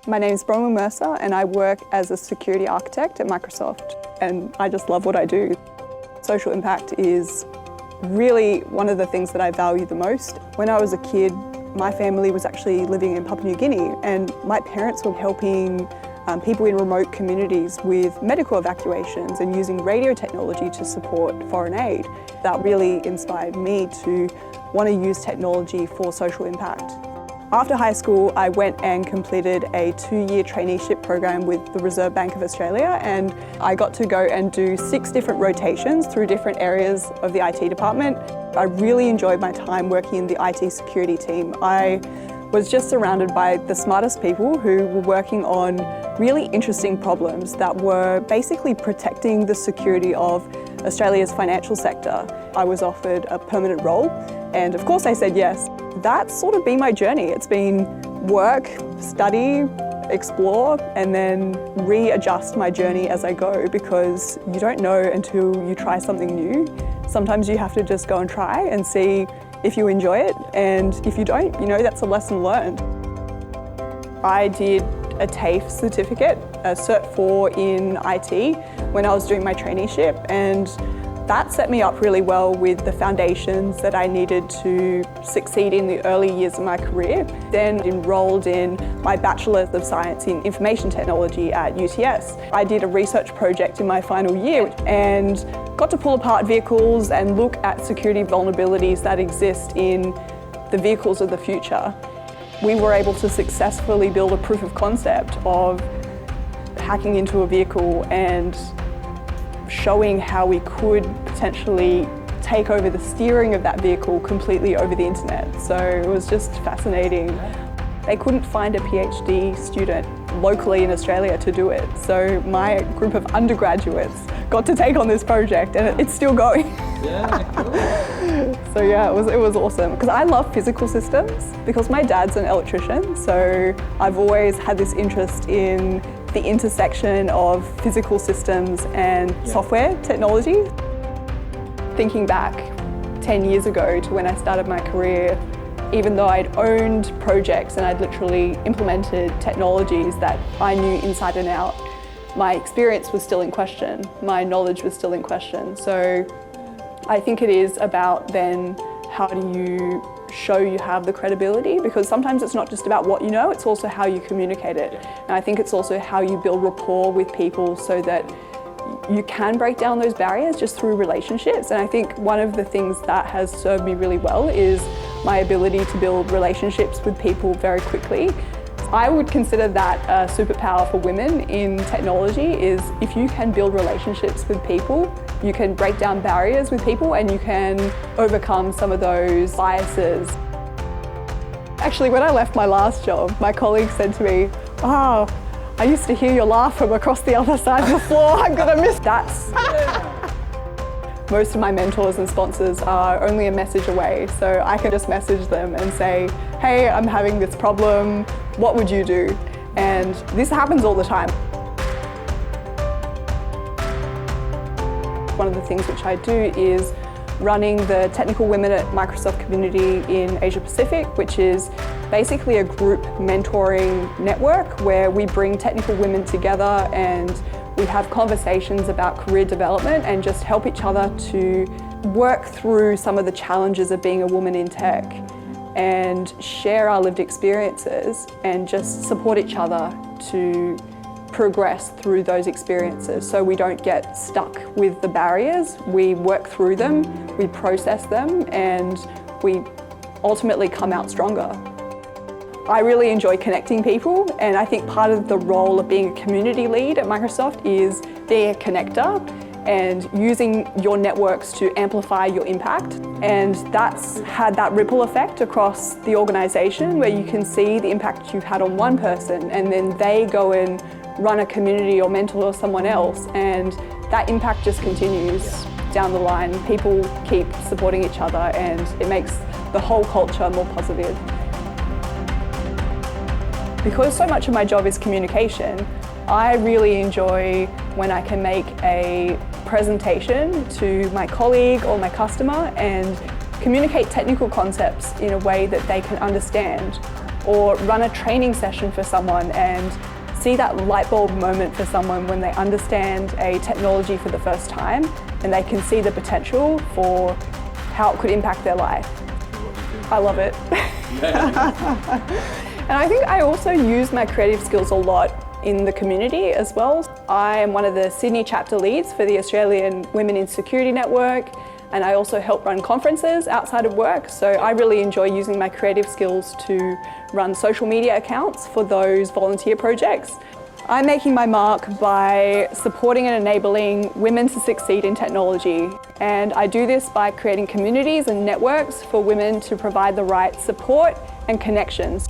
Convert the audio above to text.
My name is Bronwyn Mercer and I work as a security architect at Microsoft, and I just love what I do. Social impact is really one of the things that I value the most. When I was a kid, my family was actually living in Papua New Guinea, and my parents were helping people in remote communities with medical evacuations and using radio technology to support foreign aid. That really inspired me to want to use technology for social impact. After high school, I went and completed a 2-year traineeship program with the Reserve Bank of Australia, and I got to go and do 6 different rotations through different areas of the IT department. I really enjoyed my time working in the IT security team. I was just surrounded by the smartest people who were working on really interesting problems that were basically protecting the security of Australia's financial sector. I was offered a permanent role, and of course I said yes. That's sort of been my journey. It's been work, study, explore, and then readjust my journey as I go, because you don't know until you try something new. Sometimes you have to just go and try and see if you enjoy it, and if you don't, that's a lesson learned. I did a TAFE certificate, a Cert 4 in IT, when I was doing my traineeship, and that set me up really well with the foundations that I needed to succeed in the early years of my career. Then enrolled in my Bachelor's of Science in Information Technology at UTS. I did a research project in my final year and got to pull apart vehicles and look at security vulnerabilities that exist in the vehicles of the future. We were able to successfully build a proof of concept of hacking into a vehicle and showing how we could potentially take over the steering of that vehicle completely over the internet. So it was just fascinating. They couldn't find a PhD student locally in Australia to do it. So my group of undergraduates got to take on this project, and it's still going. Yeah, cool. So yeah, it was awesome. Because I love physical systems, because my dad's an electrician. So I've always had this interest in the intersection of physical systems and software technology. Thinking back 10 years ago to when I started my career, even though I'd owned projects and I'd literally implemented technologies that I knew inside and out, my experience was still in question, my knowledge was still in question. So I think it is about then, how do you show you have the credibility? Because sometimes it's not just about what you know, it's also how you communicate it. And I think it's also how you build rapport with people so that you can break down those barriers just through relationships. And I think one of the things that has served me really well is my ability to build relationships with people very quickly. I would consider that a superpower for women in technology, is if you can build relationships with people, you can break down barriers with people, and you can overcome some of those biases. Actually, when I left my last job, my colleague said to me, "Oh, I used to hear your laugh from across the other side of the floor. I'm gonna miss that." Most of my mentors and sponsors are only a message away, so I can just message them and say, "Hey, I'm having this problem, what would you do?" And this happens all the time. One of the things which I do is running the Technical Women at Microsoft community in Asia Pacific, which is basically a group mentoring network where we bring technical women together and we have conversations about career development and just help each other to work through some of the challenges of being a woman in tech and share our lived experiences and just support each other to progress through those experiences, so we don't get stuck with the barriers. We work through them, we process them, and we ultimately come out stronger. I really enjoy connecting people, and I think part of the role of being a community lead at Microsoft is being a connector and using your networks to amplify your impact. And that's had that ripple effect across the organisation, where you can see the impact you've had on one person, and then they go and run a community or mentor someone else, and that impact just continues down the line. People keep supporting each other, and it makes the whole culture more positive. Because so much of my job is communication, I really enjoy when I can make a presentation to my colleague or my customer and communicate technical concepts in a way that they can understand. or run a training session for someone and see that light bulb moment for someone when they understand a technology for the first time and they can see the potential for how it could impact their life. I love it. And I think I also use my creative skills a lot in the community as well. I am one of the Sydney chapter leads for the Australian Women in Security Network, and I also help run conferences outside of work, so I really enjoy using my creative skills to run social media accounts for those volunteer projects. I'm making my mark by supporting and enabling women to succeed in technology, and I do this by creating communities and networks for women to provide the right support and connections.